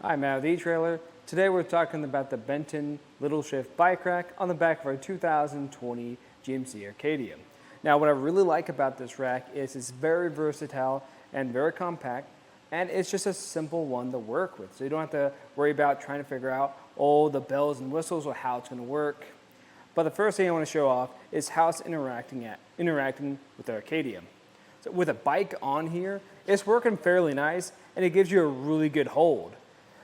Hi, Matt with eTrailer. Today we're talking about the Benton LittleShift bike rack on the back of our 2020 GMC Arcadia. Now what I really like about this rack is it's very versatile and very compact, and it's just a simple one to work with. So you don't have to worry about trying to figure out all the bells and whistles or how it's going to work. But the first thing I want to show off is how it's interacting with the Arcadia. So with a bike on here, it's working fairly nice and it gives you a really good hold.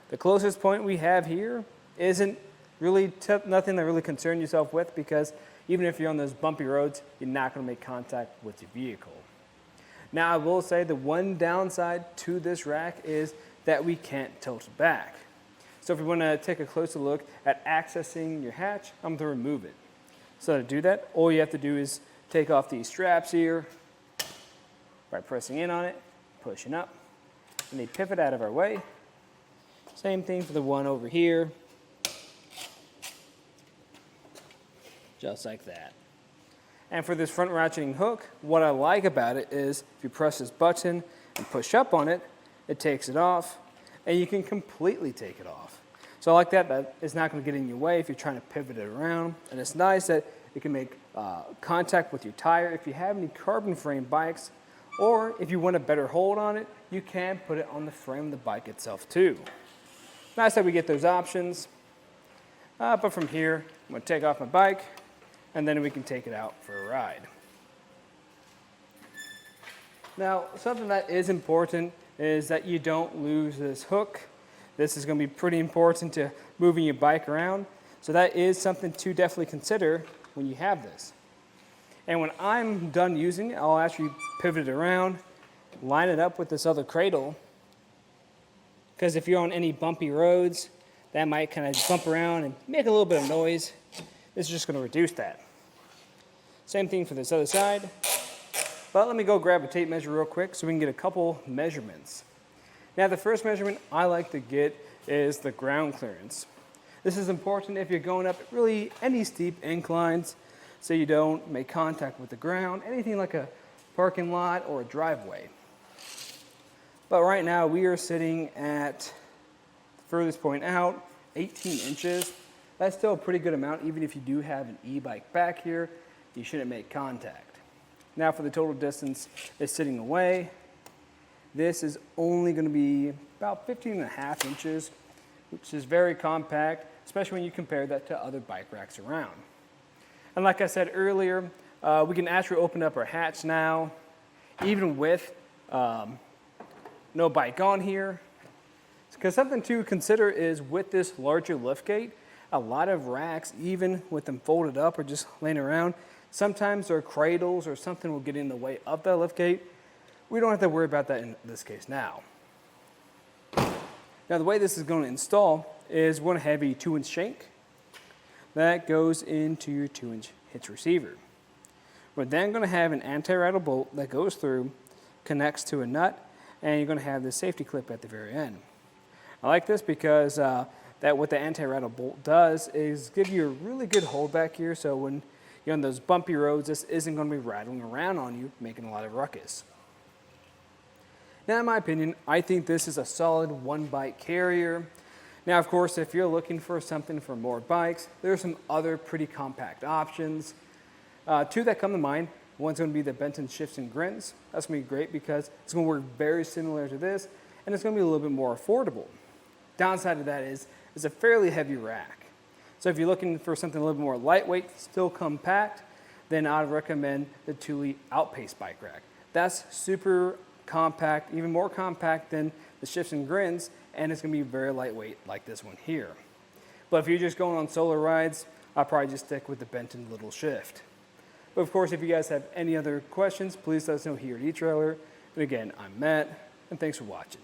The closest point we have here isn't really nothing to really concern yourself with, because even if you're on those bumpy roads, you're not going to make contact with your vehicle. Now I will say the one downside to this rack is that we can't tilt it back. So if we want to take a closer look at accessing your hatch, I'm going to remove it. So to do that, all you have to do is take off these straps here by pressing in on it, pushing up, and they pivot out of our way. Same thing for the one over here, just like that. And for this front ratcheting hook, what I like about it is if you press this button and push up on it, it takes it off, and you can completely take it off. So I like that it's not going to get in your way if you're trying to pivot it around. And it's nice that it can make contact with your tire. If you have any carbon frame bikes, or if you want a better hold on it, you can put it on the frame of the bike itself too. Nice that we get those options. But from here, I'm going to take off my bike, and then we can take it out for a ride. Now, something that is important is that you don't lose this hook. This is going to be pretty important to moving your bike around. So that is something to definitely consider when you have this. And when I'm done using it, I'll actually pivot it around, line it up with this other cradle, because if you're on any bumpy roads, that might kind of bump around and make a little bit of noise. This is just going to reduce that. Same thing for this other side. But let me go grab a tape measure real quick so we can get a couple measurements. Now the first measurement I like to get is the ground clearance. This is important if you're going up really any steep inclines, so you don't make contact with the ground, anything like a parking lot or a driveway. But right now we are sitting at the furthest point out, 18 inches. That's still a pretty good amount. Even if you do have an e-bike back here, you shouldn't make contact. Now for the total distance it's sitting away, this is only going to be about 15.5 inches, which is very compact, especially when you compare that to other bike racks around. And like I said earlier, we can actually open up our hatch now, even with no bike on here. Because something to consider is with this larger liftgate, a lot of racks, even with them folded up or just laying around, sometimes their cradles or something will get in the way of that liftgate. We don't have to worry about that in this case now. Now the way this is going to install is we're going to have a 2-inch shank that goes into your 2-inch hitch receiver. We're then going to have an anti-rattle bolt that goes through, connects to a nut, and you're going to have this safety clip at the very end. I like this because that what the anti-rattle bolt does is give you a really good hold back here, so when you're on those bumpy roads, this isn't going to be rattling around on you, making a lot of ruckus. Now in my opinion, I think this is a solid one bike carrier. Now of course, if you're looking for something for more bikes, there are some other pretty compact options. Two that come to mind. One's going to be the Benton Shifts and Grins. That's going to be great because it's going to work very similar to this, and it's going to be a little bit more affordable. Downside of that is it's a fairly heavy rack. So if you're looking for something a little bit more lightweight, still compact, then I'd recommend the Thule Outpace bike rack. That's super compact, even more compact than the Shifts and Grins, and it's going to be very lightweight like this one here. But if you're just going on solo rides, I'll probably just stick with the Benton LittleShift. But of course, if you guys have any other questions, please let us know here at eTrailer. And again, I'm Matt, and thanks for watching.